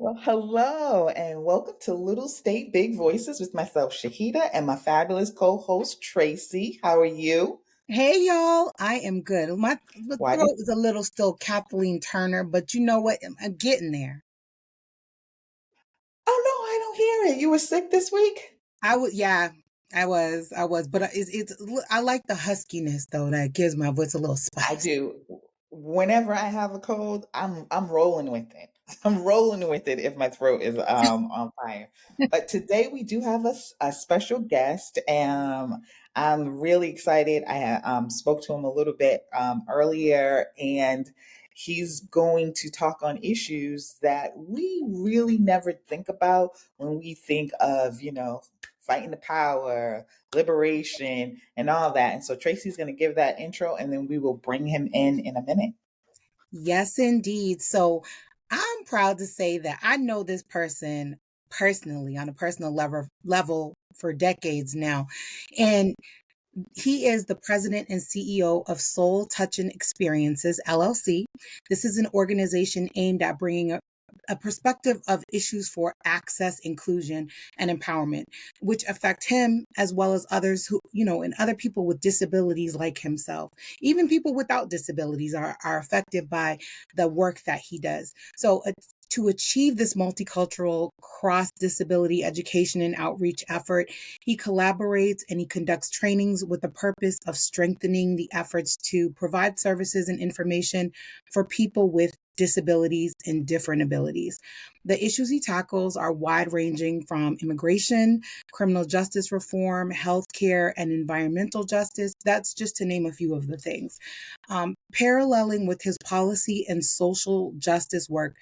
Well, hello, and welcome to Little State Big Voices with myself, Shahida, and my fabulous co host, Tracy. How are you? Hey y'all, I am good. My Why did. throat is a little still Kathleen Turner, but you know what? I'm getting there. Oh, no, I don't hear it. You were sick this week? Yeah, I was, but I like the huskiness though. That gives my voice a little I spice. do. Whenever I have a cold, I'm rolling with it. I'm rolling with it if my throat is on fire. But today we do have a special guest. I'm really excited. I spoke to him a little bit earlier, and he's going to talk on issues that we really never think about when we think of, fighting the power, liberation, and all that. And so Tracy's going to give that intro, and then we will bring him in a minute. Yes, indeed. So I'm proud to say that I know this person personally on a personal level for decades now, and he is the president and CEO of Soul Touching Experiences, LLC. This is an organization aimed at bringing a perspective of issues for access, inclusion, and empowerment, which affect him as well as others and other people with disabilities like himself. Even people without disabilities are affected by the work that he does. So, to achieve this multicultural cross disability education and outreach effort, he collaborates and he conducts trainings with the purpose of strengthening the efforts to provide services and information for people with disabilities and different abilities. The issues he tackles are wide ranging from immigration, criminal justice reform, healthcare, and environmental justice. That's just to name a few of the things. Paralleling with his policy and social justice work,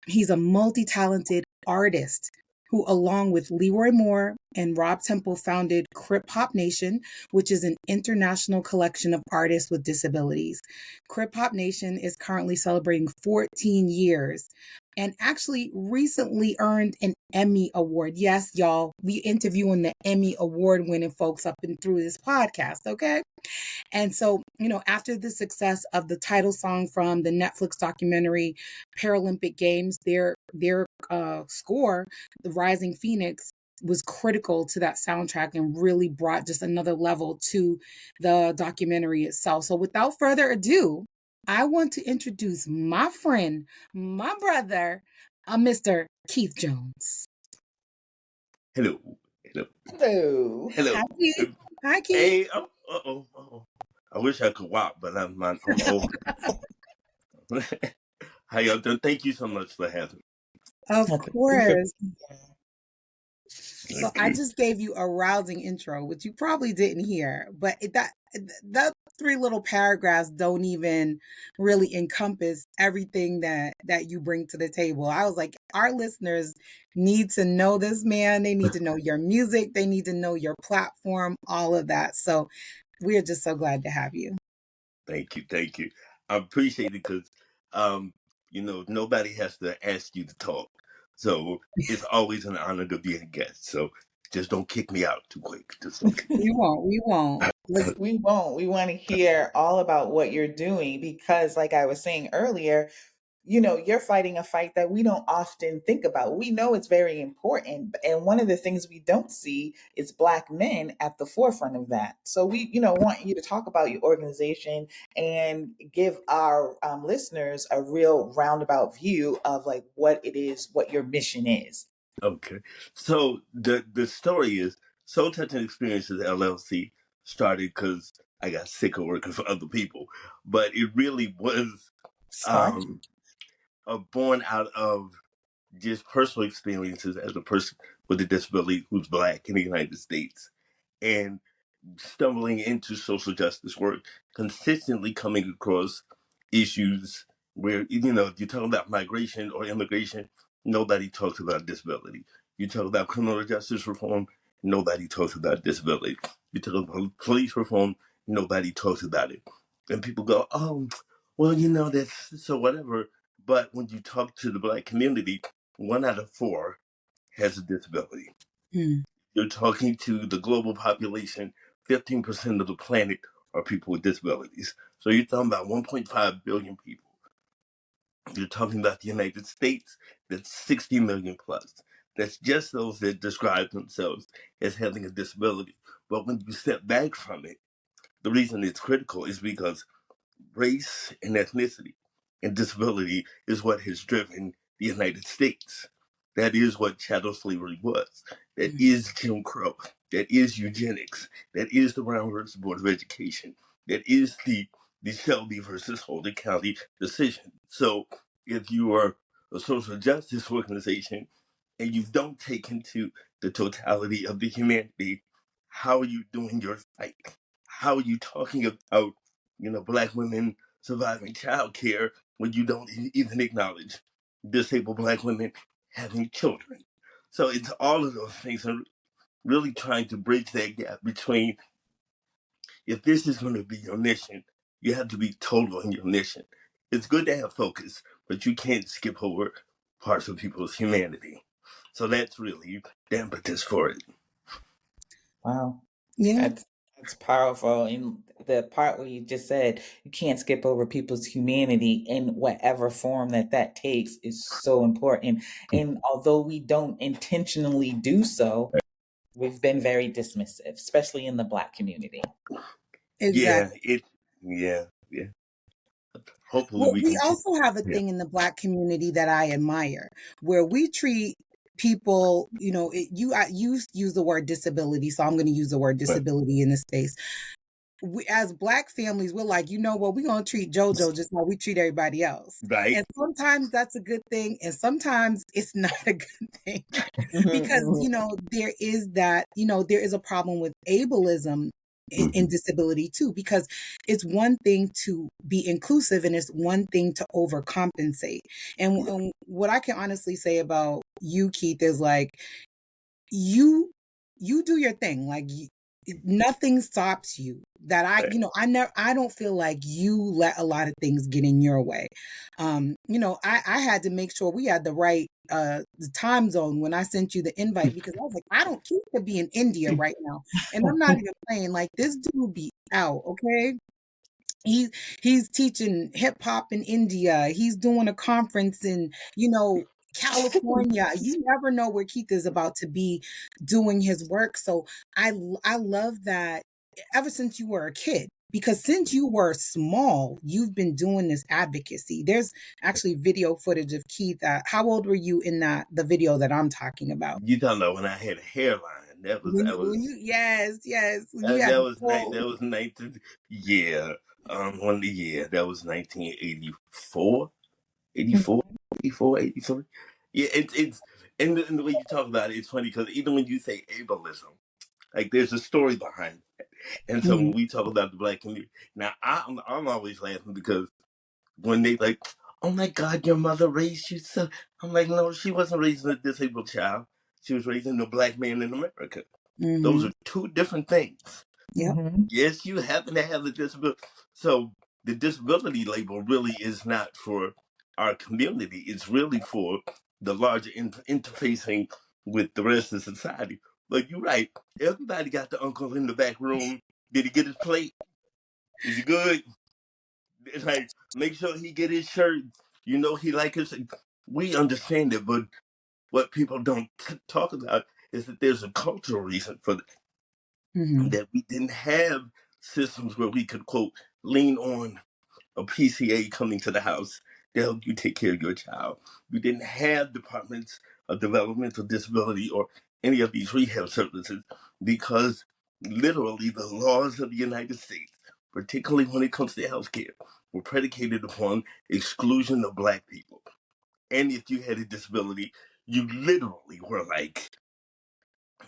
he's a multi talented artist who, along with Leroy Moore and Rob Temple, founded Crip Hop Nation, which is an international collection of artists with disabilities. Crip Hop Nation is currently celebrating 14 years and actually recently earned an Emmy Award. Yes, y'all, we interviewing the Emmy Award winning folks up and through this podcast, okay? And so, after the success of the title song from the Netflix documentary Paralympic Games, their score, The Rising Phoenix, was critical to that soundtrack and really brought just another level to the documentary itself. So, without further ado, I want to introduce my friend, my brother, Mr. Keith Jones. Hello, hello, Hello. hello. Hi, Keith. Hi, Keith. Hey, uh-oh. I wish I could walk, but I'm old. How y'all doing? Thank you so much for having Of Okay, thanks for course. me. So I just gave you a rousing intro, which you probably didn't hear, but that three little paragraphs don't even really encompass everything that you bring to the table. I was like, our listeners need to know this man. They need to know your music. They need to know your platform, all of that. So we are just so glad to have you. Thank you. I appreciate it because, um, nobody has to ask you to talk, so it's always an honor to be a guest. So just don't kick me out too quick. Just don't kick We won't. We won't. Listen, we won't. We want to hear all about what you're doing because, like I was saying earlier, you're fighting a fight that we don't often think about. We know it's very important. And one of the things we don't see is Black men at the forefront of that. So we, want you to talk about your organization and give our listeners a real roundabout view of like what it is, what your mission is. Okay. So the story is Soul Touching Experiences LLC started because I got sick of working for other people, but it really was Smart. um, born out of just personal experiences as a person with a disability who's Black in the United States, and stumbling into social justice work, consistently coming across issues where, if you talk about migration or immigration, nobody talks about disability. You talk about criminal justice reform, nobody talks about disability. You talk about police reform, nobody talks about it. And people go, oh, well, that's so whatever. But when you talk to the Black community, 1 out of 4 has a disability. Hmm. You're talking to the global population, 15% of the planet are people with disabilities. So you're talking about 1.5 billion people. You're talking about the United States, that's 60 million plus. That's just those that describe themselves as having a disability. But when you step back from it, the reason it's critical is because race and ethnicity and disability is what has driven the United States. That is what chattel slavery was. That is Jim Crow. That is eugenics. That is the Brown versus Board of Education. That is the Shelby versus Holden County decision. So if you are a social justice organization and you don't take into the totality of the humanity, how are you doing your fight? How are you talking about, Black women surviving childcare when you don't even acknowledge disabled Black women having children? So it's all of those things, and really trying to bridge that gap between, if this is going to be your mission, you have to be total in your mission. It's good to have focus, but you can't skip over parts of people's humanity. So that's really the impetus for it. Wow. Yeah, That's powerful. And the part where you just said you can't skip over people's humanity in whatever form that takes is so important. And although we don't intentionally do so, we've been very dismissive, especially in the Black community. Yeah, exactly. yeah. Hopefully Well, we we can change. also have a Yeah, thing in the Black community that I admire, where we treat people, you use the word disability, so I'm going to use the word right, disability in this space. We, as Black families, we're like, you know what, we're going to treat JoJo just like we treat everybody else. right. And sometimes that's a good thing, and sometimes it's not a good thing. Because Mhm, there is that, there is a problem with ableism in Mhm. disability too, because it's one thing to be inclusive and it's one thing to overcompensate. Yeah, And what I can honestly say about you, Keith, is like, you you do your thing, like, nothing stops you. That I right. you know I don't feel like you let a lot of things get in your way. I had to make sure we had the right the time zone when I sent you the invite, because I was like, I don't keep to be in India right now, and I'm not even playing. Like, this dude be out, okay? He he's teaching hip hop in India. He's doing a conference in, California. You never know where Keith is about to be doing his work. So I love that ever since you were a kid. Because since you were small, you've been doing this advocacy. There's actually video footage of Keith. How old were you in the video that I'm talking about? You don't know when I had a hairline. Yes, yes, when you had That the was full. that was 19. Yeah, one year that was 1984, 84, 84, 83. Yeah, it's and the way you talk about it, it's funny because even when you say ableism, like there's a story behind it. And so when Mhm, we talk about the Black community, now I'm always laughing because when they like, oh my God, your mother raised you so. I'm like, no, she wasn't raising a disabled child. She was raising a Black man in America. Those mhm, are two different things. yep, mhm. Yes, you happen to have a disability. So the disability label really is not for our community. It's really for the larger interfacing with the rest of society. But you're right. Everybody got the uncle in the back room. Did he get his plate? Is he good? It's like, make sure he get his shirt. You know he like his. We understand it, but what people don't talk about is that there's a cultural reason for mhm, that. We didn't have systems where we could quote lean on a PCA coming to the house to help you take care of your child. We didn't have departments of developmental disability or any of these rehab services because literally the laws of the United States, particularly when it comes to healthcare, were predicated upon exclusion of Black people. And if you had a disability, you literally were like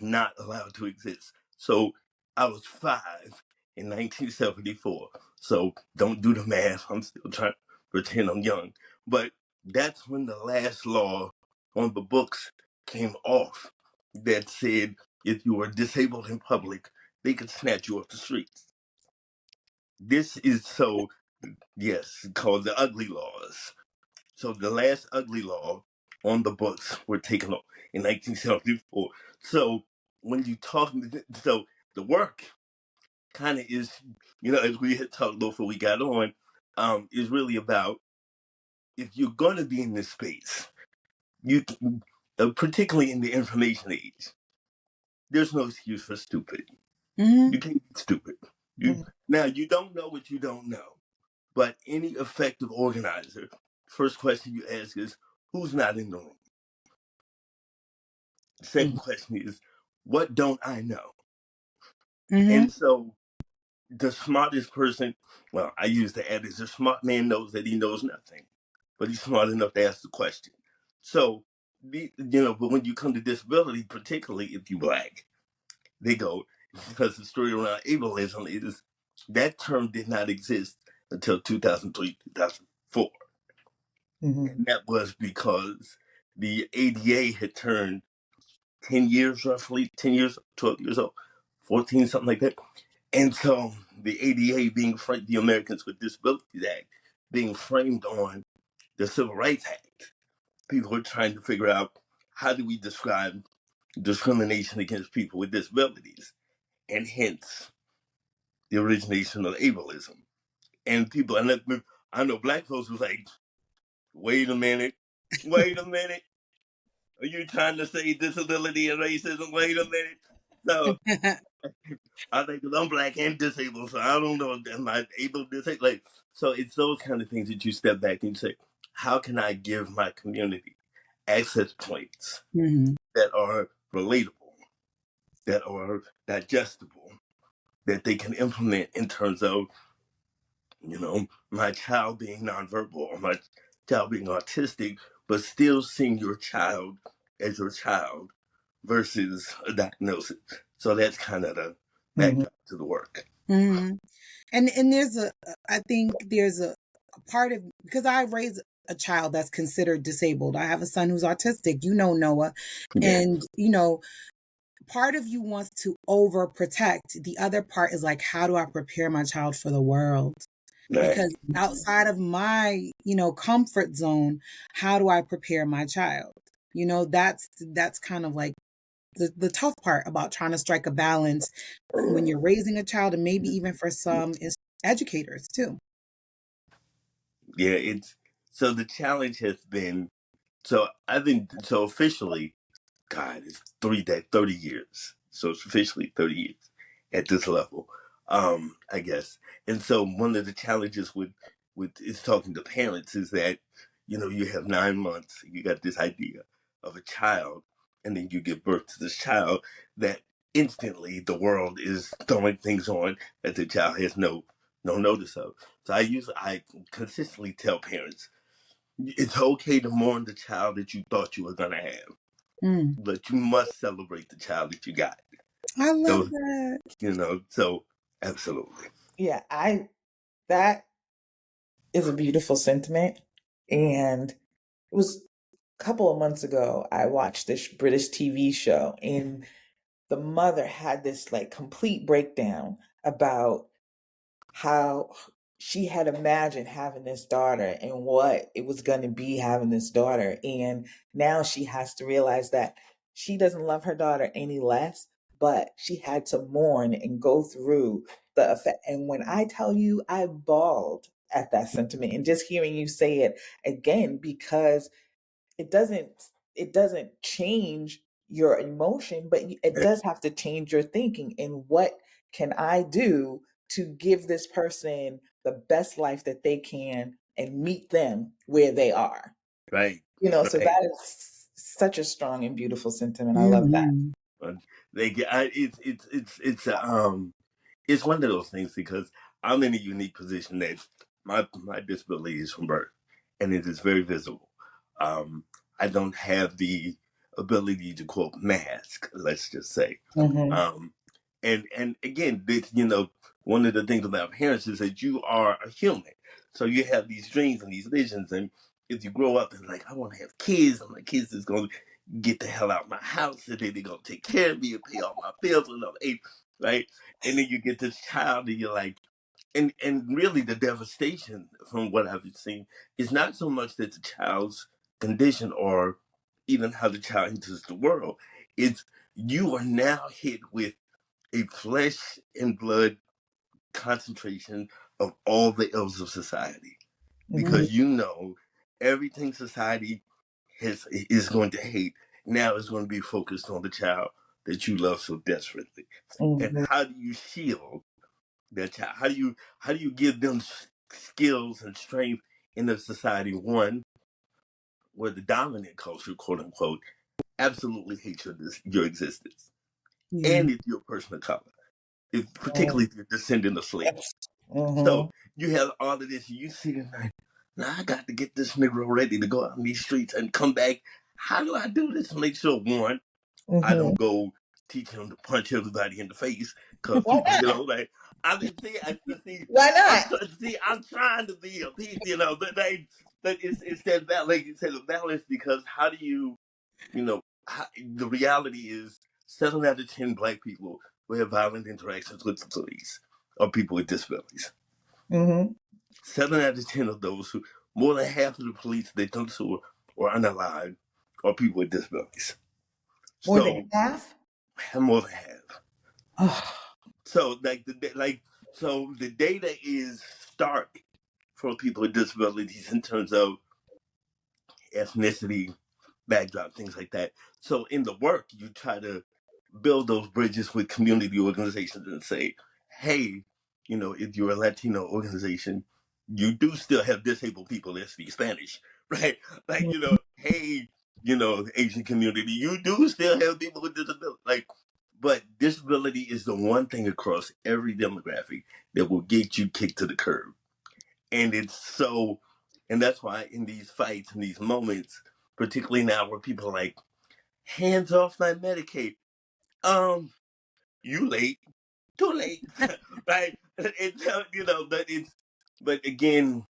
not allowed to exist. So I was 5 in 1974. So don't do the math. I'm still trying to pretend I'm young. But that's when the last law on the books came off that said if you were disabled in public, they could snatch you off the streets. This is so, yes, called the ugly laws. So the last ugly law on the books were taken off in 1974. So when you talk, so the work kind of is, as we had talked before we got on, is really about if you're going to be in this space, you particularly in the information age, there's no excuse for stupid. Mm-hmm. You can't be stupid. You Mhm. now you don't know what you don't know, but any effective organizer, first question you ask is who's not in the room. The second question is what don't I know? Mm-hmm. And so the smartest person, well, I use the adage, the smart man knows that he knows nothing, but he's smart enough to ask the question. So, but when you come to disability, particularly if you black, they go, because the story around ableism is that term did not exist until 2003, 2004. Mhm. And that was because the ADA had turned 10 years, roughly 10 years, 12 years old, 14, something like that. And so the ADA being framed, the Americans with Disabilities Act, being framed on the Civil Rights Act, people were trying to figure out how do we describe discrimination against people with disabilities, and hence the origination of ableism. And people, I know black folks was like, wait a minute, wait a minute. Are you trying to say disability and racism? Wait a minute. So I think because I'm black and disabled, so I don't know, am I able to disabled? Like, so it's those kind of things that you step back and say, how can I give my community access points Mm-hmm. that are relatable, that are digestible, that they can implement in terms of, my child being nonverbal or my child being autistic, but still seeing your child as your child versus a diagnosis. So that's kind of the Mhm. backdrop to the work. Mm-hmm. And there's I think there's a part of, because I raised a child that's considered disabled. I have a son who's autistic, Noah. Yeah, And, part of you wants to overprotect. The other part is like, how do I prepare my child for the world? right, Because outside of my, comfort zone, how do I prepare my child? That's kind of like the tough part about trying to strike a balance when you're raising a child, and maybe even for some is educators too. yeah. It's so the challenge has been so I've been so officially God, it's 30 years. So it's officially 30 years at this level, I guess. And so one of the challenges with is talking to parents is that, you have 9 months, you got this idea of a child, and then you give birth to this child that instantly the world is throwing things on that the child has no notice of. So I consistently tell parents, it's okay to mourn the child that you thought you were gonna have, Mm, but you must celebrate the child that you got. I love Those, that. so absolutely. Yeah, I that is a beautiful sentiment. And it was a couple of months ago I watched this British TV show, and the mother had this like complete breakdown about how she had imagined having this daughter and what it was going to be having this daughter. And now she has to realize that she doesn't love her daughter any less, but she had to mourn and go through the effect. And when I tell you, I bawled at that sentiment and just hearing you say it again, because it doesn't it doesn't change your emotion, but it does have to change your thinking. And what can I do to give this person the best life that they can and meet them where they are? Right, So right. that is such a strong and beautiful sentiment. I love that. Hmm. But it's one of those things because I'm in a unique position that my disability is from birth, and it is very visible. Um, I don't have the ability to quote mask, let's just say. Hmm. Um, and again, one of the things about parents is that you are a human, so you have these dreams and these visions, and if you grow up and like I want to have kids, and my kids is going to get the hell out of my house, and then they're gonna take care of me and pay all my bills and all age, right? And then you get this child, and you're like, and really the devastation from what I've seen is not so much that the child's condition or even how the child enters the world. It's you are now hit with a flesh and blood concentration of all the ills of society Hmm. because you know Everything society is going to hate now is going to be focused on the child that you love so desperately. And Mhm. how do you shield that child? How do you give them skills and strength in a society one where the dominant culture, quote unquote, absolutely hates your existence, Yeah. and if you're a person of color, if particularly if you're a descendant of slavery. So Mhm. you have all of this. You see it like, now I got to get this Negro ready to go out in these streets and come back. How do I do this? Make sure one, I don't Mhm. go teach him to punch everybody in the face because Why not? like I mean, see, Why not? I'm trying to be a piece, that it's that balance, like you said, the balance because how do the reality is 7 out of 10 Black people will have violent interactions with the police or people with disabilities. Mhm. 7 out of 10 of those who, more than half of the police they come to or unalive are people with disabilities. More than So half? more than half. Oh. So so the data is stark for people with disabilities in terms of ethnicity, backdrop, things like that. So in the work, you try to build those bridges with community organizations and say, hey, if you're a Latino organization, you do still have disabled people that speak Spanish, right? Like, hey, Asian community, you do still have people with disability. Like, but disability is the one thing across every demographic that will get you kicked to the curb. And and that's why in these fights, in these moments, particularly now where people are like, hands off my Medicaid. You late, too late, right? But again,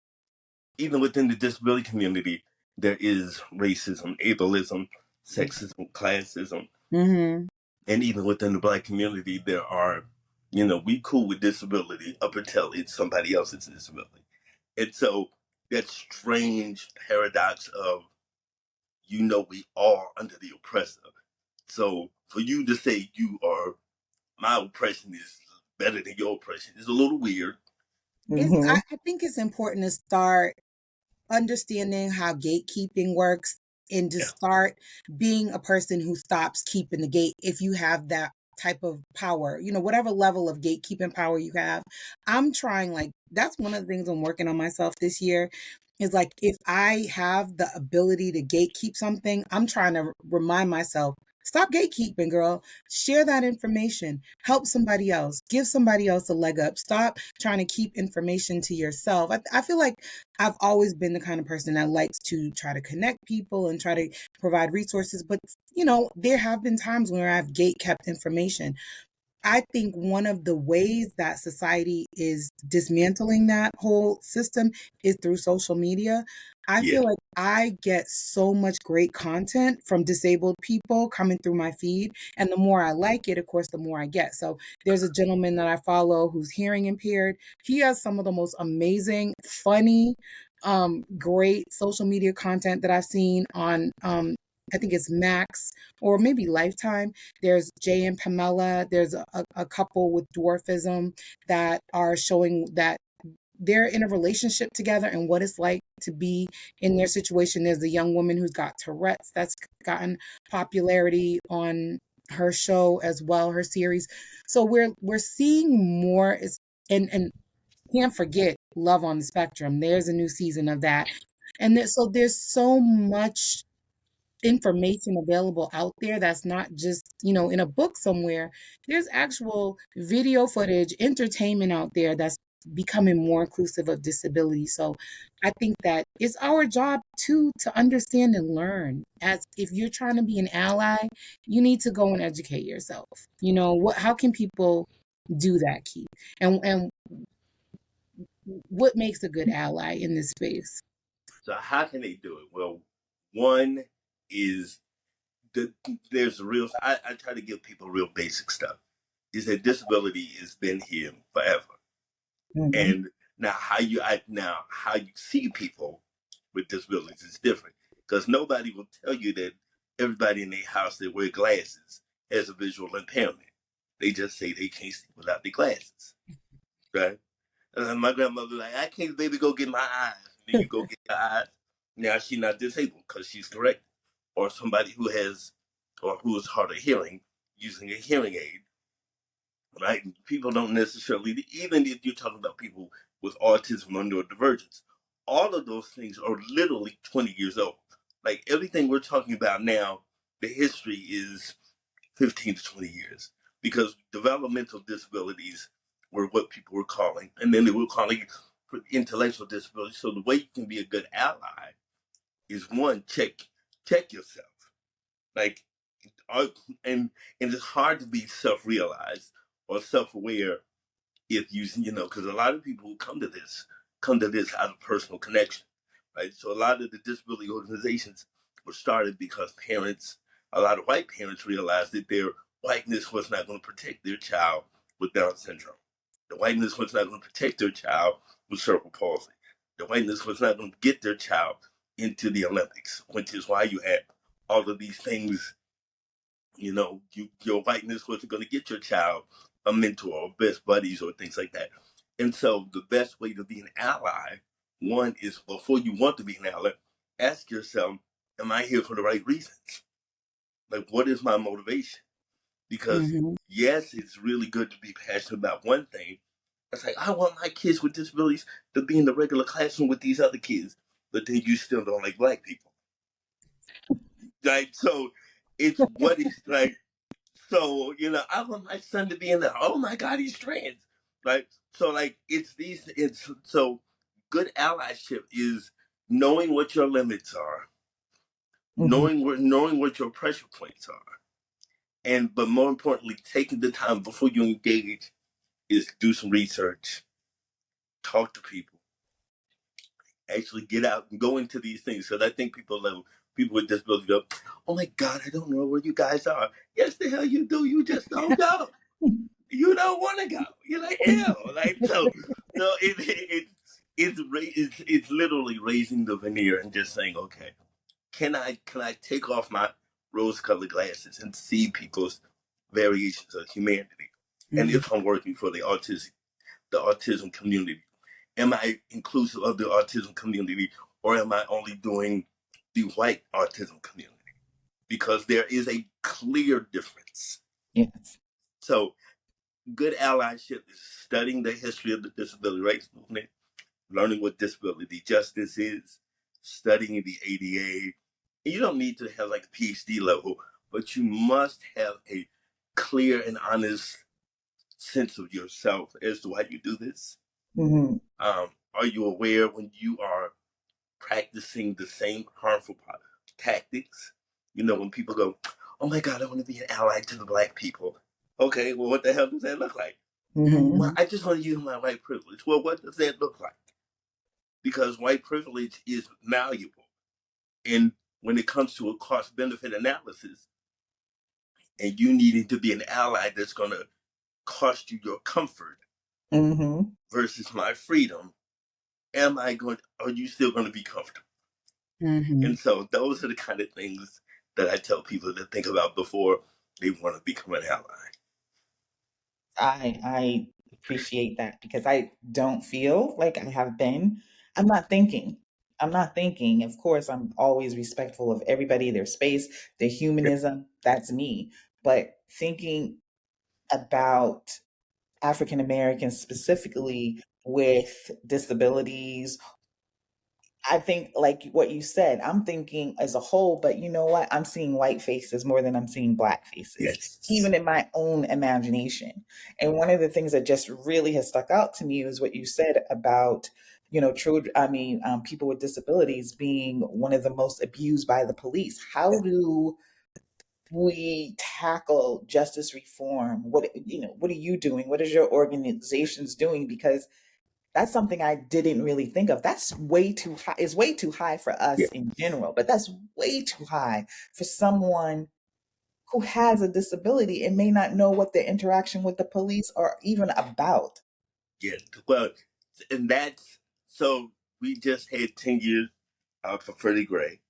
even within the disability community, there is racism, ableism, sexism, classism, Mm-hmm. and even within the Black community, there are, we cool with disability up until it's somebody else's disability. And so that strange paradox of, we are under the oppressor. So for you to say my oppression is better than your oppression is a little weird. Mhm. I think it's important to start understanding how gatekeeping works and to Yeah. start being a person who stops keeping the gate if you have that type of power, whatever level of gatekeeping power you have. I'm trying, like, that's one of the things I'm working on myself this year is like, if I have the ability to gatekeep something, I'm trying to remind myself, stop gatekeeping, girl. Share that information. Help somebody else. Give somebody else a leg up. Stop trying to keep information to yourself. I feel like I've always been the kind of person that likes to try to connect people and try to provide resources. But, there have been times where I've gate kept information. I think one of the ways that society is dismantling that whole system is through social media. I Yeah. feel like I get so much great content from disabled people coming through my feed. And the more I like it, of course, the more I get. So there's a gentleman that I follow who's hearing impaired. He has some of the most amazing, funny, great social media content that I've seen on, I think it's Max or maybe Lifetime. There's Jay and Pamela. There's a couple with dwarfism that are showing that they're in a relationship together and what it's like to be in their situation. There's a young woman who's got Tourette's that's gotten popularity on her show as well, her series. So we're seeing more and can't forget Love on the Spectrum. There's a new season of that. And so there's so much information available out there that's not just, in a book somewhere. There's actual video footage, entertainment out there that's becoming more inclusive of disability. So I think that it's our job too to understand and learn. As if you're trying to be an ally, you need to go and educate yourself. How can people do that, Keith? And what makes a good ally in this space? So how can they do it? Well, one is there's real. I try to give people real basic stuff. Is that disability has been here forever, Mhm. and now how you see people with disabilities is different because nobody will tell you that everybody in their house that wear glasses has a visual impairment. They just say they can't see without the glasses, right? My grandmother was like, I can't, baby, go get my eyes. And then you go get your eyes. Now she's not disabled because she's correct, or somebody who has or who is hard of hearing using a hearing aid, right? People don't necessarily, even if you're talking about people with autism or neurodivergence, all of those things are literally 20 years old. Like everything we're talking about now, the history is 15 to 20 years because developmental disabilities were what people were calling, and then they were calling it for intellectual disabilities. So the way you can be a good ally is one, check yourself. Like, are, and it's hard to be self-realized or self-aware if you know, because a lot of people who come to this out of personal connection, right? So a lot of the disability organizations were started because a lot of white parents realized that their whiteness was not going to protect their child with Down syndrome. The whiteness was not going to protect their child with cerebral palsy. The whiteness was not going to get their child into the Olympics, which is why you had all of these things. Your whiteness wasn't going to get your child a mentor or best buddies or things like that. And so the best way to be an ally, one is before you want to be an ally, ask yourself, am I here for the right reasons? Like, what is my motivation? Because Mm-hmm. yes, it's really good to be passionate about one thing. It's like, I want my kids with disabilities to be in the regular classroom with these other kids, but then you still don't like black people. Right? So it's what is like. So, I want my son to be in there. Oh my God, he's trans. Right? So like it's so good allyship is knowing what your limits are, Hmm. knowing what your pressure points are. And but more importantly, taking the time before you engage is do some research, talk to people, actually get out and go into these things. Because I think people with disabilities go, oh my God, I don't know where you guys are. Yes, the hell you do. You just don't go. You don't want to go. You're like hell. Like so it's literally raising the veneer and just saying, okay, can I take off my rose-colored glasses and see people's variations of humanity? And Mm-hmm. if I'm working for the autism community, am I inclusive of the autism community, or am I only doing the white autism community? Because there is a clear difference. Yes. So good allyship is studying the history of the disability rights movement, learning what disability justice is, studying the ADA. And you don't need to have like a PhD level, but you must have a clear and honest sense of yourself as to why you do this. Hmm. Are you aware when you are practicing the same harmful tactics? When people go, oh my God, I want to be an ally to the black people. Okay, well, what the hell does that look like? Hmm. Well, Mm-hmm. I just want to use my white privilege. Well, what does that look like? Because white privilege is malleable. And when it comes to a cost benefit analysis, and you needing to be an ally that's going to cost you your comfort Hmm. versus my freedom, are you still going to be comfortable? Mm-hmm. And so those are the kind of things that I tell people to think about before they want to become an ally. I appreciate that because I don't feel like I have been. I'm not thinking. I'm not thinking. Of course, I'm always respectful of everybody, their space, their humanism. That's me. But thinking about African Americans specifically with disabilities, I think, like what you said, I'm thinking as a whole, but you know what? I'm seeing white faces more than I'm seeing black faces, Yes. even in my own imagination. And one of the things that just really has stuck out to me is what you said about, people with disabilities being one of the most abused by the police. How do we tackle justice reform? What are you doing? What is your organizations doing? Because that's something I didn't really think of. That's way too high. It's way too high for Yeah. us in general, but that's way too high for someone who has a disability and may not know what the interaction with the police are even about. Yeah. Well, and that's so we just had 10 years for Freddie Gray.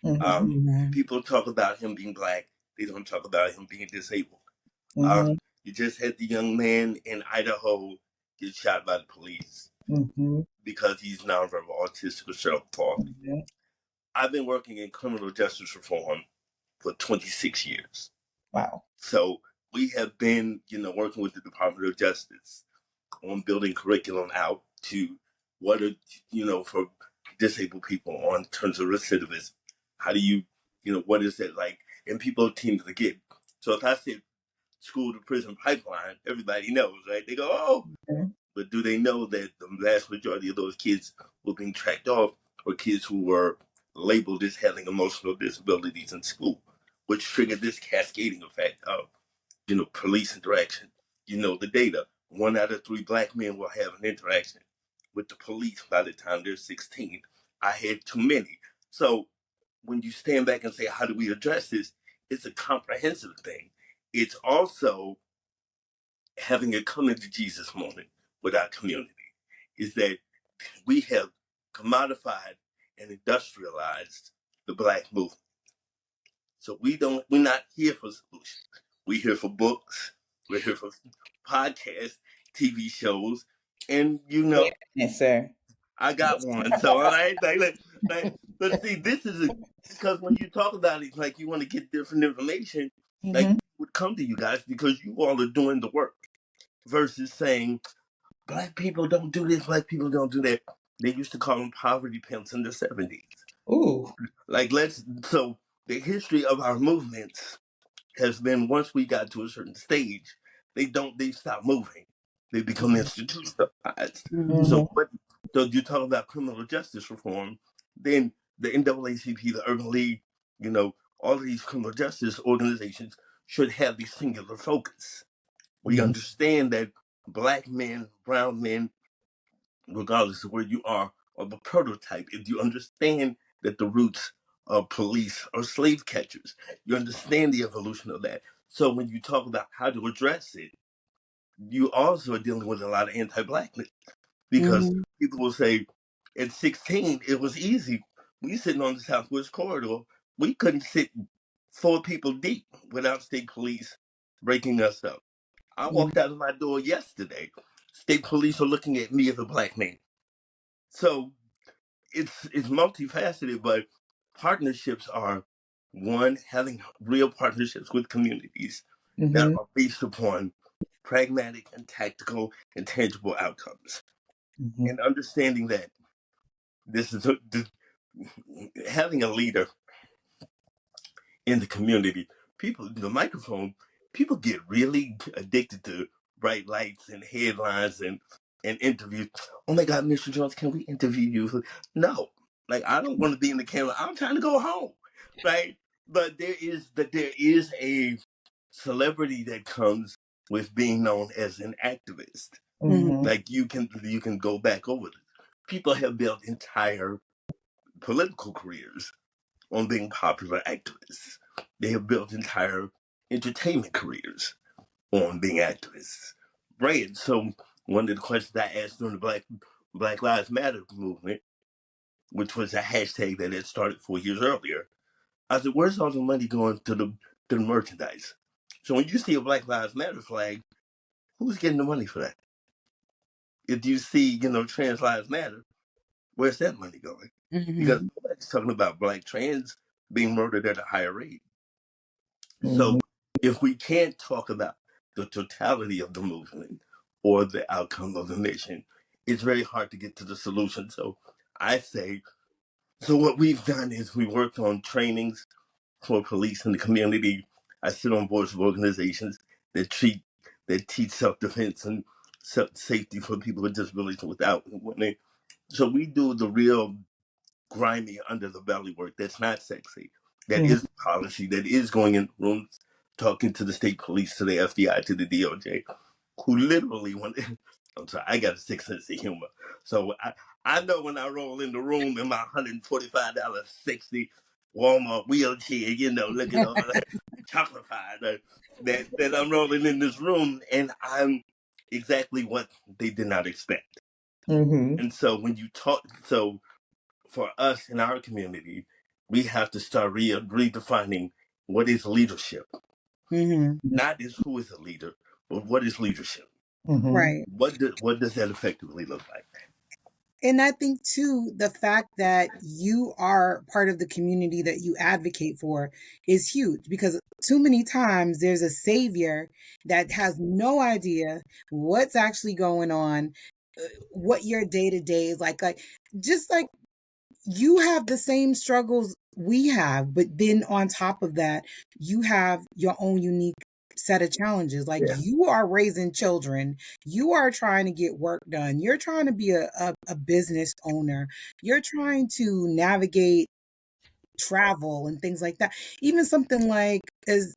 Hmm. Um, Mm-hmm. People talk about him being black. They don't talk about him being disabled. Hmm. You just had the young man in Idaho get shot by the police Hmm. because he's nonverbal autistic or cerebral palsy. Hmm. I've been working in criminal justice reform for 26 years. Wow. So we have been, working with the Department of Justice on building curriculum out to what are, for disabled people on terms of recidivism. How do you, what is it like? And people tend to forget. So if I say school to prison pipeline, everybody knows, right? They go, oh, Mhm. but do they know that the vast majority of those kids who are being tracked off were kids who were labeled as having emotional disabilities in school, which triggered this cascading effect of, police interaction. The data. 1 out of 3 black men will have an interaction with the police by the time they're 16. I had too many. So when you stand back and say, how do we address this? It's a comprehensive thing. It's also having a come into Jesus moment with our community. Is that we have commodified and industrialized the black movement. So we're not here for solutions. We're here for books. We're here for podcasts, TV shows, and Wait a minute, sir. I got one. So all right, but see, because when you talk about it, like you want to get different information, like Hmm. would come to you guys because you all are doing the work versus saying black people don't do this, black people don't do that. They used to call them poverty pimps in the 70s. Ooh. So the history of our movements has been once we got to a certain stage, they stop moving. They become institutionalized. Mhm. So Hmm. what so you talk about criminal justice reform, then the NAACP, the Urban League, all of these criminal justice organizations should have the singular focus. We Hmm. understand that black men, brown men, regardless of where you are the prototype. If you understand that the roots of police are slave catchers, you understand the evolution of that. So when you talk about how to address it, you also are dealing with a lot of anti-blackness because Mhm. people will say, at 16, it was easy. We sitting on the Southwest Corridor, we couldn't sit 4 people deep without state police breaking us up. I Mhm. walked out of my door yesterday. State police are looking at me as a black man. So it's multifaceted, but partnerships are one, having real partnerships with communities that Hmm. are based upon pragmatic and tactical and tangible outcomes, Hmm. and understanding that this is having a leader in the community. People, the microphone, people get really addicted to bright lights and headlines and interviews. Oh my God, Mr. Jones, can we interview you? No, like I don't want to be in the camera. I'm trying to go home, right? But there is a celebrity that comes with being known as an activist. Mhm. Hmm. Like you can go back over it. People have built entire political careers on being popular activists. They have built entire entertainment careers on being activists. Right. So one of the questions I asked during the Black Lives Matter movement, which was a hashtag that had started 4 years earlier, I said, "Where's all the money going to the merchandise?" So when you see a Black Lives Matter flag, who's getting the money for that? If you see, Trans Lives Matter, where's that money going? Because Mhm. nobody's talking about black trans being murdered at a higher rate. So Hmm. if we can't talk about the totality of the movement or the outcome of the mission, it's very hard to get to the solution. So I say, so what we've done is we worked on trainings for police in the community. I sit on boards of organizations that treat that teach self-defense and safety for people with disabilities without women. So we do the real grimy under the belly work that's not sexy. That Hmm. is policy. That is going in rooms, talking to the state police, to the FBI, to the DOJ, who literally want. I'm sorry, I got a sick sense of humor. So I know when I roll in the room in my $145.60 Walmart wheelchair, looking all that chocolafied, that I'm rolling in this room and I'm exactly what they did not expect. Hmm. And so when you talk, so for us in our community, we have to start redefining what is leadership. Mhm. Not is who is a leader, but what is leadership. Hmm. Right. What does that effectively look like? And I think too, the fact that you are part of the community that you advocate for is huge, because too many times there's a savior that has no idea what's actually going on, what your day to day is like just like you have the same struggles we have, but then on top of that, you have your own unique set of challenges. Like Yeah, you are raising children, you are trying to get work done, you're trying to be a business owner, you're trying to navigate travel and things like that. Even something like as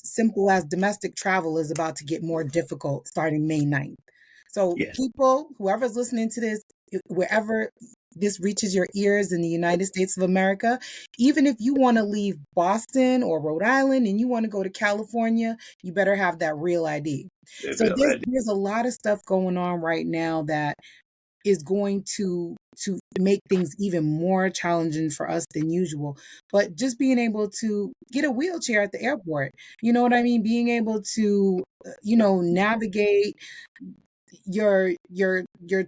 simple as domestic travel is about to get more difficult starting May 9th. So yeah, people, whoever's listening to this, wherever this reaches your ears in the United States of America, even if you want to leave Boston or Rhode Island and you want to go to California, you better have that real ID. yeah, So yeah, there's a lot of stuff going on right now that is going to make things even more challenging for us than usual. But just being able to get a wheelchair at the airport, you know what I mean? Being able to, navigate your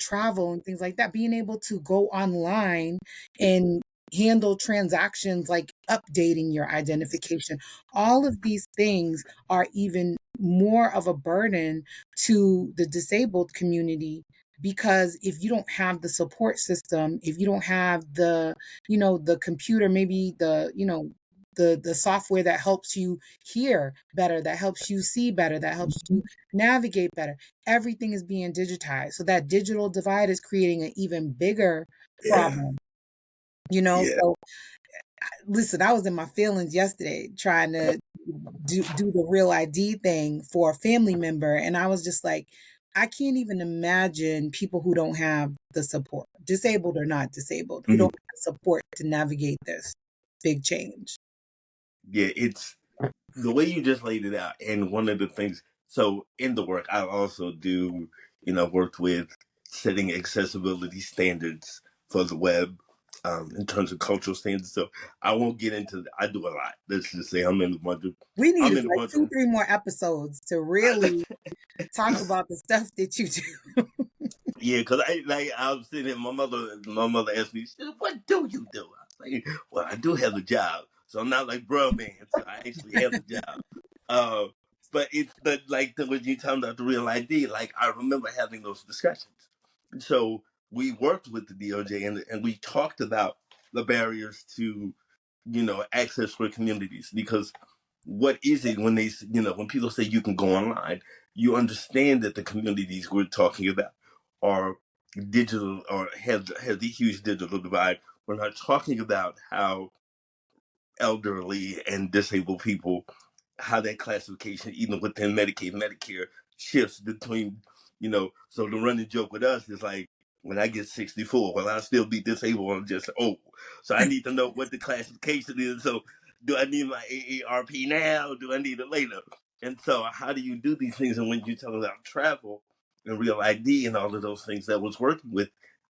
travel and things like that, being able to go online and handle transactions like updating your identification, all of these things are even more of a burden to the disabled community, because if you don't have the support system, if you don't have the computer, maybe the software that helps you hear better, that helps you see better, that helps you navigate better, everything is being digitized. So that digital divide is creating an even bigger yeah, problem, yeah. So listen, I was in my feelings yesterday trying to do the real ID thing for a family member. And I was just like, I can't even imagine people who don't have the support, disabled or not disabled, who don't Mhm. have support to navigate this big change. Yeah, it's the way you just laid it out. And one of the things, so in the work, I also do, worked with setting accessibility standards for the web, in terms of cultural standards. So I won't get into, I do a lot. Let's just say We need I'm in a like bunch two, of, three more episodes to really talk about the stuff that you do. yeah, because I was sitting there, my mother asked me, she said, "What do you do?" I was like, "Well, I do have a job, so I'm not like bro man. So I actually have a job." Uh, but like when you talking about the real ID, like I remember having those discussions. So we worked with the DOJ and we talked about the barriers to access for communities, because what is it when when people say you can go online, you understand that the communities we're talking about are digital or have the huge digital divide. We're not talking about how elderly and disabled people, how that classification, even within Medicaid, Medicare, shifts between, so the running joke with us is like, when I get 64, will I still be disabled or just old? So I need to know what the classification is. So do I need my AARP now? Do I need it later? And so how do you do these things? And when you talk about travel and real ID and all of those things, that was working with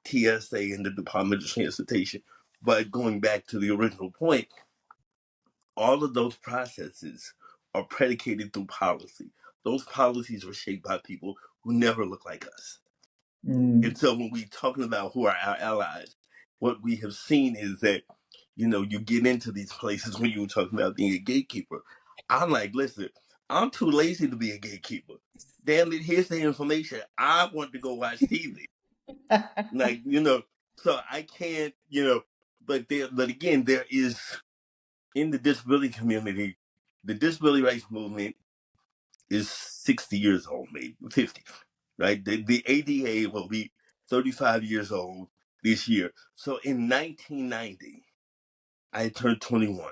TSA and the Department of Transportation. But going back to the original point, all of those processes are predicated through policy. Those policies were shaped by people who never look like us. Mm. And so when we're talking about who are our allies, what we have seen is that, you get into these places when you were talking about being a gatekeeper. I'm like, listen, I'm too lazy to be a gatekeeper. Damn it, here's the information. I want to go watch TV. Like, so I can't, but again, there is in the disability community, the disability rights movement is 60 years old, maybe 50, right? The ADA will be 35 years old this year. So in 1990, I turned 21.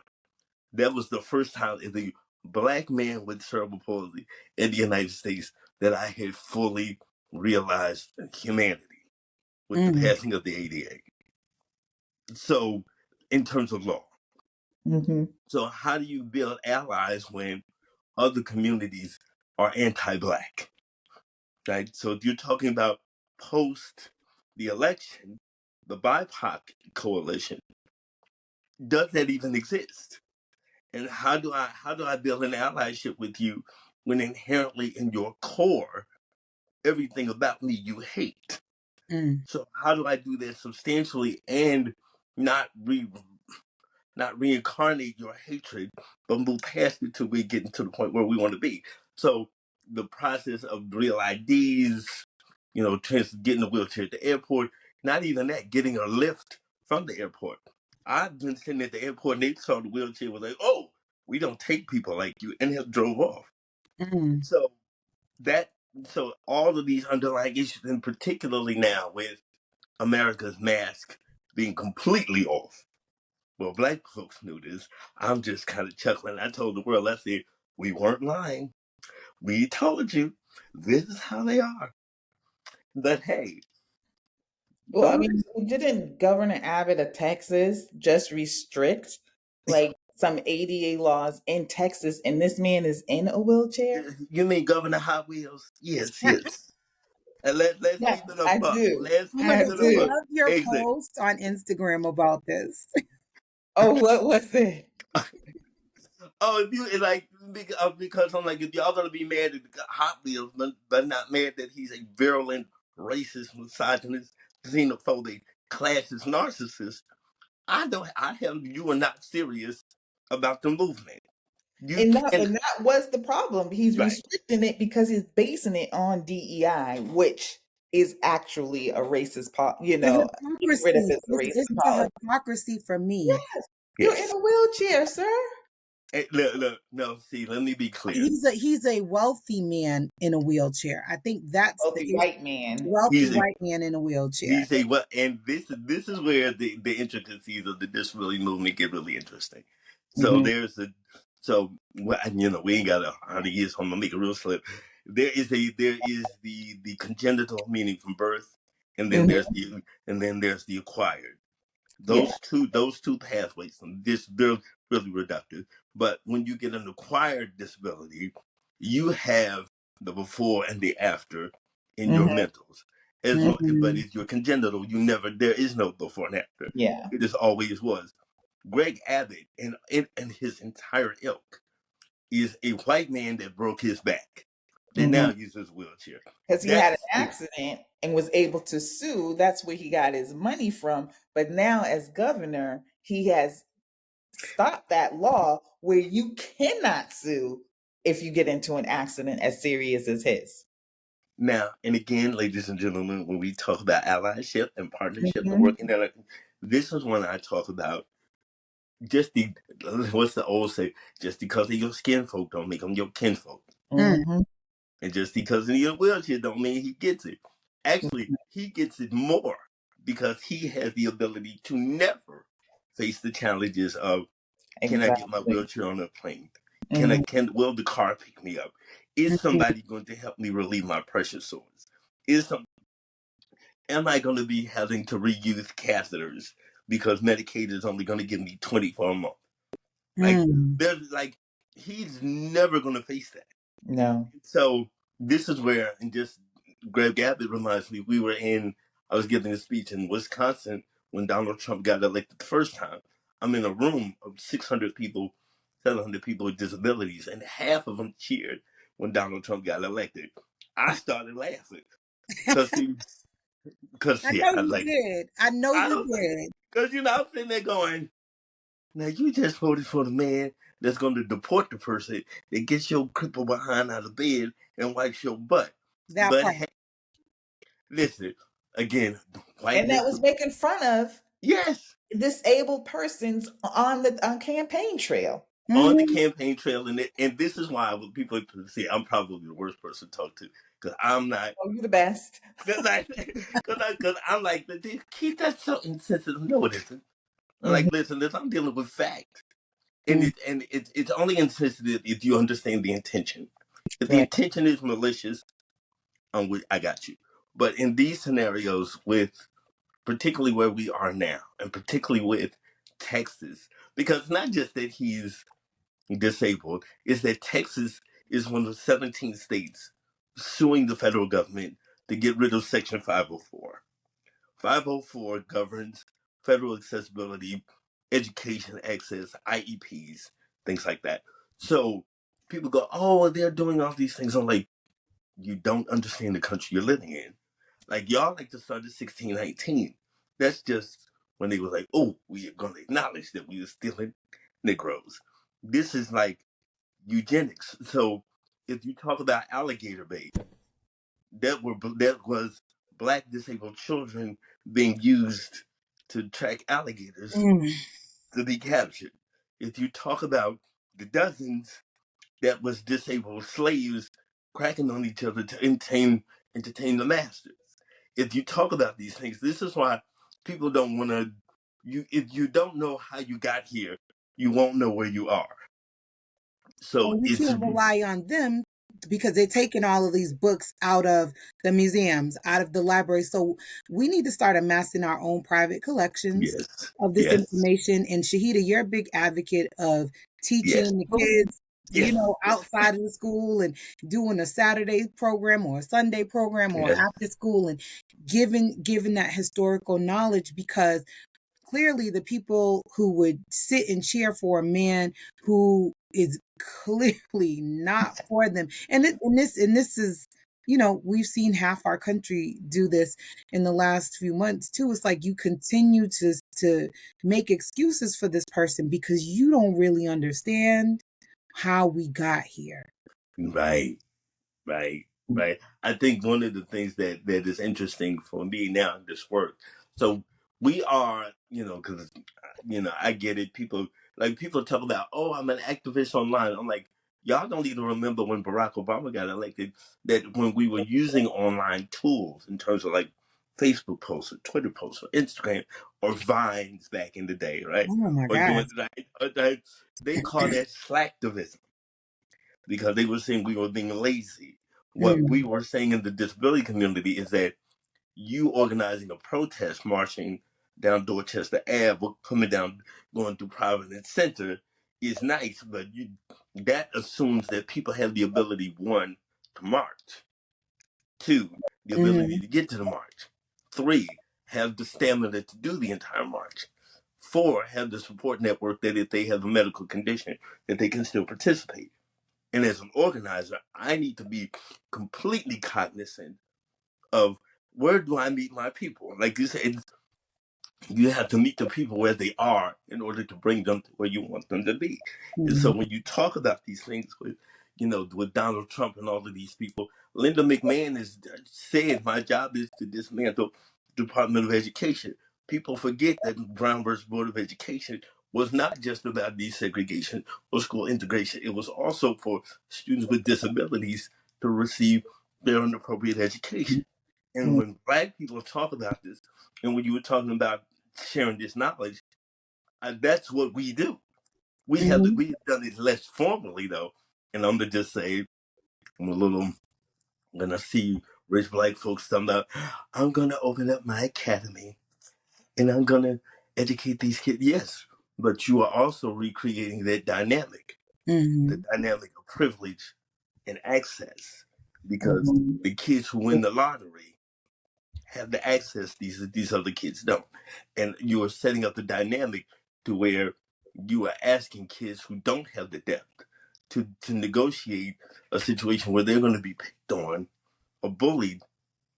That was the first time as a black man with cerebral palsy in the United States that I had fully realized humanity with the Mm. passing of the ADA. So, in terms of law, Hmm. so how do you build allies when other communities are anti-black, right? So if you're talking about post the election, the BIPOC coalition, does that even exist? And how do I build an allyship with you when inherently in your core, everything about me you hate? Mm. So how do I do that substantially and not re not reincarnate your hatred, but move past it till we get to the point where we want to be. So the process of real IDs, getting a wheelchair at the airport, not even that, getting a lift from the airport. I've been sitting at the airport and they saw the wheelchair, was like, oh, we don't take people like you, and have drove off. Mm. So that so all of these underlying issues, and particularly now with America's mask being completely off. Well, black folks knew this. I'm just kind of chuckling. I told the world, I said, we weren't lying. We told you this is how they are. But hey, Well, I don't mean, didn't Governor Abbott of Texas just restrict like some ADA laws in Texas, and this man is in a wheelchair? you mean Governor Hot Wheels? Yes, yes. And let's Yes, keep it a I buck. do. Let's Oh my keep I God, it a I do. buck. love your Exit. post on Instagram about this. Oh, what was it? Oh, if you like because I'm like, if y'all gonna be mad at Hot Wheels, but not mad that he's a virulent, racist, misogynist, xenophobic, classist, narcissist. I don't. I have. You are not serious about the movement. You can't. And that was the problem. He's Right. restricting it because he's basing it on DEI, which is actually a racist The getting rid of hypocrisy. his racist It's a policy. hypocrisy for me. Yes, you're in Yes. a wheelchair, sir. Hey, look. No. See. Let me be clear. He's a wealthy man in a wheelchair. I think that's the Wealthy issue. white man. Wealthy He's a white man in a wheelchair. he's a what? And this is where the intricacies of the disability movement get really interesting. So Hmm. there's a so well, we ain't got 100 years. So I'm gonna make a real slip. There is the congenital, meaning from birth, and then Hmm. there's the acquired. Yeah. Those two pathways, and they're really reductive. But when you get an acquired disability, you have the before and the after in your Hmm. mentals. But Mhm. if you're congenital, there is no before and after. Yeah. It just always was. Greg Abbott and his entire ilk is a white man that broke his back, that Hmm. now uses a wheelchair. Because he had an That's accident and was able to sue. That's where he got his money from. But now, as governor, he has stopped that law where you cannot sue if you get into an accident as serious as his. Now, and again, ladies and gentlemen, when we talk about allyship and partnership and Hmm. working together, this is when I talk about just the what's the old say? Just because of your skin folk don't make them your kinfolk, Mm. Hmm. and just because of your wheelchair don't mean he gets it. Actually, he gets it more because he has the ability to never face the challenges of, can I get my Exactly. wheelchair on a plane? Hmm. Will the car pick me up? Is Mhm. somebody going to help me relieve my pressure sores? Is some Am I going to be having to reuse catheters because Medicaid is only going to give me 24 a month? Like, Mm. there's like, he's never going to face that. No. So this is where, and just Greg Abbott reminds me, I was giving a speech in Wisconsin when Donald Trump got elected the first time. I'm in a room of 600 people, 700 people with disabilities, and half of them cheered when Donald Trump got elected. I started laughing because I yeah, know I you like, did. I know I you was like, did. because I'm sitting there going, now you just voted for the man that's going to deport the person that gets your cripple behind out of bed and wipes your butt. That But part. hey, listen, again, And whiteness. that was making fun of Yes, disabled persons on the campaign trail. on the Mhm. campaign trail, and this is why when people see I'm probably the worst person to talk to because I'm not. Oh, you the best. Because I'm like, keep that so insensitive. No, it isn't. I'm Hmm. like, listen, I'm dealing with fact. And Mm. it's only insensitive if you understand the intention. If the Right. intention is malicious, I got you. But in these scenarios, with particularly where we are now, and particularly with Texas, because not just that he's disabled, is that Texas is one of 17 states suing the federal government to get rid of Section 504. 504 governs federal accessibility, education access, IEPs, things like that. So people go, oh, they're doing all these things. I'm like, you don't understand the country you're living in. Like y'all like to start at 16, 19. That's just when they was like, oh, we are going to acknowledge that we were stealing Negroes. This is like eugenics. So if you talk about alligator bait, that was black disabled children being used to track alligators Mm. to be captured. If you talk about the dozens, that was disabled slaves cracking on each other to entertain the masters. If you talk about these things, this is why people don't want to. You if you don't know how you got here, you won't know where you are. So And you it's can't rely on them because they're taking all of these books out of the museums, out of the library. So we need to start amassing our own private collections yes, of this yes, information. And Shahida, you're a big advocate of yes, teaching the kids, yes, yes, outside of the school and doing a Saturday program or a Sunday program or yes. after school and giving that historical knowledge because clearly the people who would sit and cheer for a man who is clearly not for them and this is we've seen half our country do this in the last few months too. It's like you continue to make excuses for this person because you don't really understand how we got here. Right. Right, right. I think one of the things that is interesting for me now in this work. So we are, because I get it. People talk about, oh, I'm an activist online. I'm like, y'all don't even remember when Barack Obama got elected. That when we were using online tools in terms of like Facebook posts or Twitter posts or Instagram or Vines back in the day, right? Oh my Or gosh. doing right, they call that slacktivism because they were saying we were being lazy. What we Mm, were saying in the disability community is that you organizing a protest marching down Dorchester Ave or coming down going through Providence Center is nice, but that assumes that people have the ability, one, to march, two, the ability mhm, to get to the march, three, have the stamina to do the entire march, four, have the support network that if they have a medical condition that they can still participate. And as an organizer, I need to be completely cognizant of where do I meet my people. Like you said, you have to meet the people where they are in order to bring them to where you want them to be. And so mhm, when you talk about these things with Donald Trump and all of these people, Linda McMahon has said, my job is to dismantle the Department of Education. People forget that Brown versus Board of Education was not just about desegregation or school integration. It was also for students with disabilities to receive their and appropriate education. And mhm, when black people talk about this, and when you were talking about sharing this knowledge, that's what we do. mhm, We've done it less formally though, and I'm gonna just say I'm gonna see rich black folks talking about I'm gonna open up my academy and I'm gonna educate these kids. Yes, but you are also recreating the mhm, dynamic of privilege and access, because mhm, the kids who win the lottery have the access these other kids don't. And you are setting up the dynamic to where you are asking kids who don't have the depth to negotiate a situation where they're going to be picked on or bullied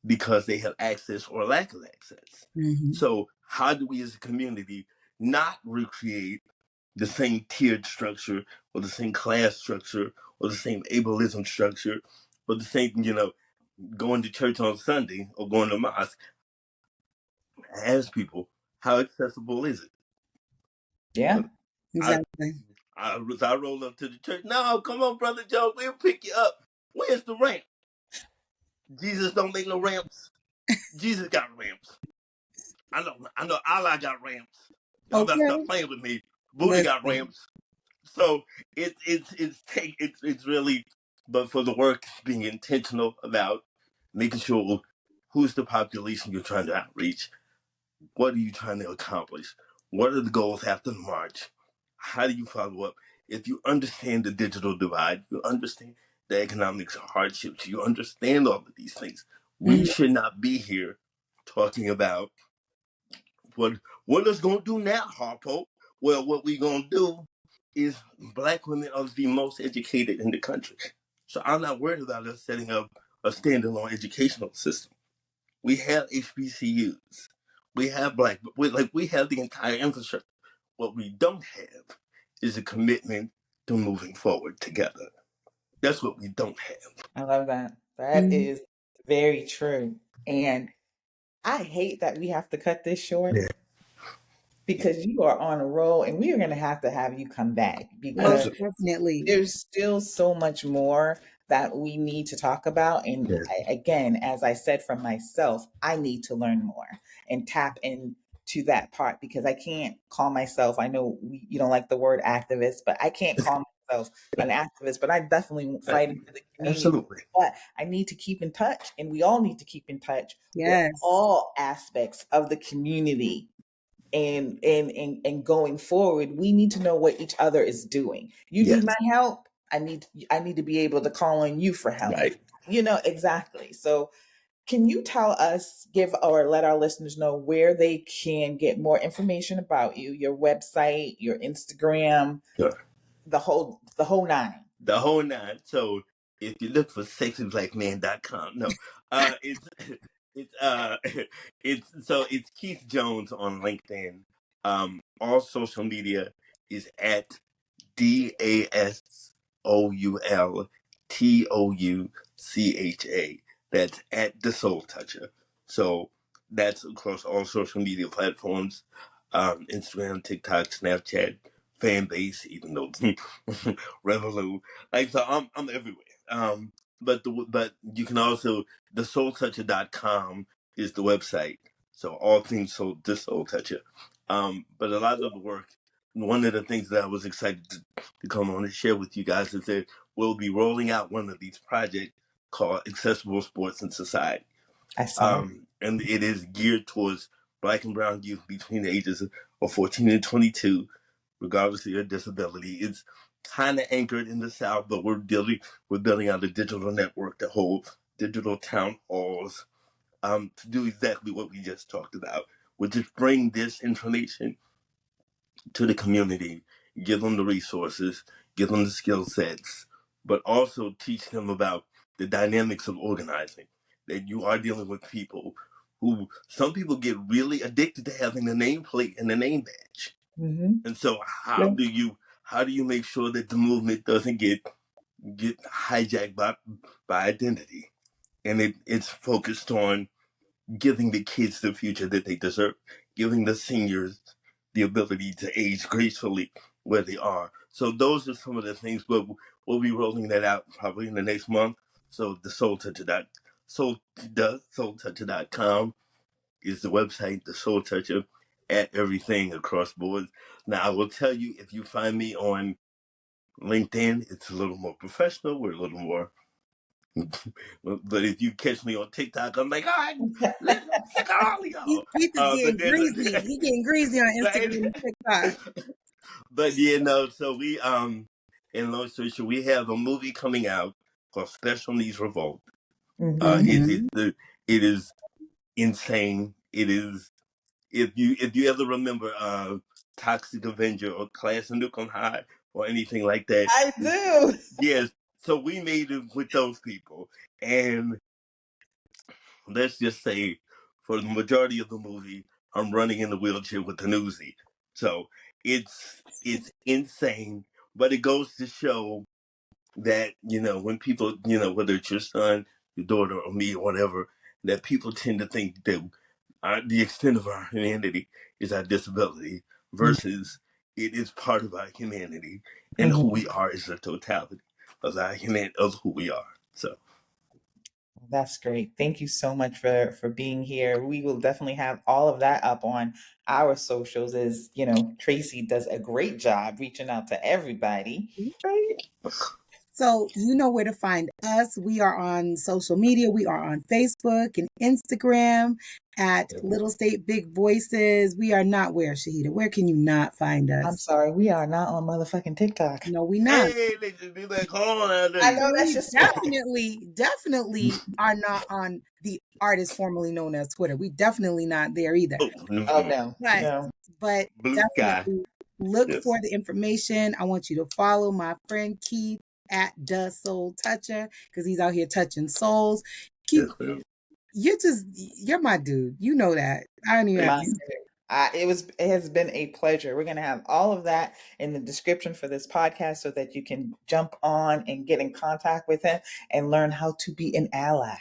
because they have access or lack of access. mhm, So how do we as a community not recreate the same tiered structure or the same class structure or the same ableism structure or the same, going to church on Sunday or going to mosque? Ask people, how accessible is it? Yeah. I exactly. I roll up to the church. No, come on, brother Joe, we'll pick you up. Where's the ramp? Jesus don't make no ramps. Jesus got ramps. I know Allah got ramps. Y'all better stop Okay. playing with me. Buddha got Listen. ramps. So it's really, but for the work being intentional about making sure who's the population you're trying to outreach. What are you trying to accomplish? What are the goals after the march? How do you follow up? If you understand the digital divide, you understand the economic hardships, you understand all of these things. We Mhm, should not be here talking about what what is going to do now, Harpo. Well, what we going to do is black women are the most educated in the country. So I'm not worried about us setting up a standalone educational system. We have HBCUs. We have we have the entire infrastructure. What we don't have is a commitment to moving forward together. That's what we don't have. I love that. That Mhm. is very true. And I hate that we have to cut this short Yeah, because you are on a roll and we are going to have you come back Most because absolutely. definitely. there's still so much more that we need to talk about. And Yes, again, as I said from myself, I need to learn more and tap into that part because I can't call myself, I know you don't like the word activist, but I can't call myself an right, activist, but I definitely right. fight for the community. Absolutely. But I need to keep in touch, and we all need to keep in touch with Yes. all aspects of the community and going forward, we need to know what each other is doing. You need my Yes, help. I need to be able to call on you for help. right. You know exactly. So can you tell us, give or let our listeners know where they can get more information about you, your website, your Instagram, Sure. the whole nine. The whole nine. So if you look for sexyblackman.com, no, it's it's it's Keith Jones on LinkedIn. All social media is at DASOULTOUCHA. That's at the Soul Toucher. So that's across all social media platforms, Instagram, TikTok, Snapchat, fan base, even though Revolut. Like so I'm everywhere. But you can also thesoultoucher.com is the website. So all things the Soul Toucher. But a lot of the work, one of the things that I was excited to come on and share with you guys is that we'll be rolling out one of these projects called Accessible Sports and Society. I saw. And it is geared towards Black and Brown youth between the ages of 14 and 22, regardless of your disability. It's kind of anchored in the South, but we're building out a digital network to hold digital town halls to do exactly what we just talked about, which is bring this information to the community, give them the resources, give them the skill sets, but also teach them about the dynamics of organizing. That you are dealing with people who, some people get really addicted to having the nameplate and the name badge. Mm-hmm. And so Yep. how do you make sure that the movement doesn't get hijacked by identity? And it's focused on giving the kids the future that they deserve, giving the seniors the ability to age gracefully where they are. So those are some of the things, but we'll be rolling that out probably in the next month. So the soultoucher.com is the website, the Soul Toucher at everything across boards. Now I will tell you, if you find me on LinkedIn, it's a little more professional. We're a little more but if you catch me on TikTok, I'm like, all right, let's check out all y'all. Keith is But getting then, greasy. He getting greasy on right? Instagram and TikTok. But yeah, no. So in long story short, we have a movie coming out called Special Needs Revolt. Mm-hmm. It is insane. It is if you ever remember Toxic Avenger or Class of Nukem High or anything like that. I do. Yes. So we made it with those people, and let's just say for the majority of the movie, I'm running in the wheelchair with an Uzi. So it's insane, but it goes to show that when people whether it's your son, your daughter, or me, or whatever, that people tend to think that the extent of our humanity is our disability versus it is part of our humanity, and who Mhm. we are is the totality of our human of who we are. So That's great. Thank you so much for being here. We will definitely have all of that up on our socials as, Tracy does a great job reaching out to everybody. right. So you know where to find us. We are on social media. We are on Facebook and Instagram at Little State Big Voices. We are not where, Shahida? Where can you not find I'm us? sorry, we are not on motherfucking TikTok. No, we not. Hey, they just be like, hold on, I know that's We just definitely are not on the artist formerly known as Twitter. We definitely not there either. oh, oh no, But no. but blue sky. definitely look Yes, for the information. I want you to follow my friend Keith at the Soul Toucher because he's out here touching souls. Keep yes, ma'am. you're my dude. You know that. I don't even have Mine to. too. It has been a pleasure. We're going to have all of that in the description for this podcast so that you can jump on and get in contact with him and learn how to be an ally.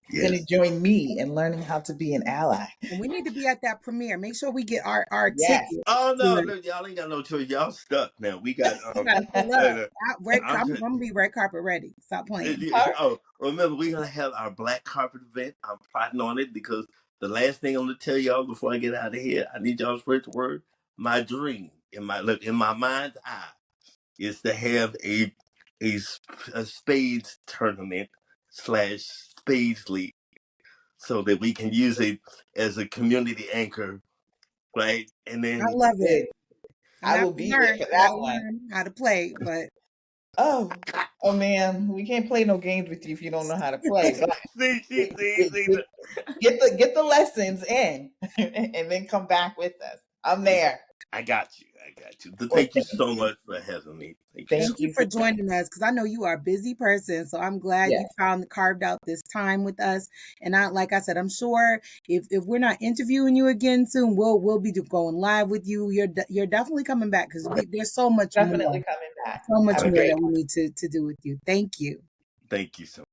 You're going Yes. to join me in learning how to be an ally. And we need to be at that premiere. Make sure we get our Yes. ticket. Oh no, Right. no, y'all ain't got no choice. Y'all stuck now. We got You gotta pull up. uh, I'm I'm just, gonna be red carpet ready. Stop playing. oh, remember we're gonna have our black carpet event. I'm plotting on it because the last thing I'm gonna tell y'all before I get out of here, I need y'all to spread the word. My dream in my mind's eye is to have a, a spades tournament slash spades league so that we can use it as a community anchor, right? And I then love it. Good. I'm I gonna have will to be learn. there for I gotta that one. learn how to play, but Oh, oh man, we can't play no games with you if you don't know how to play. But see, see, get, see. get, get the lessons in, and then come back with us. I'm there. I got you. I got you. Well, Thank you so much for having me. Thank you so thank thank you you for for joining us because I know you are a busy person. So I'm glad yeah, you carved out this time with us. And like I said, I'm sure if we're not interviewing you again soon, we'll be going live with you. You're definitely coming back because there's definitely coming back. so much Have a much. more great that we one. need to do with you. Thank you. Thank you so much.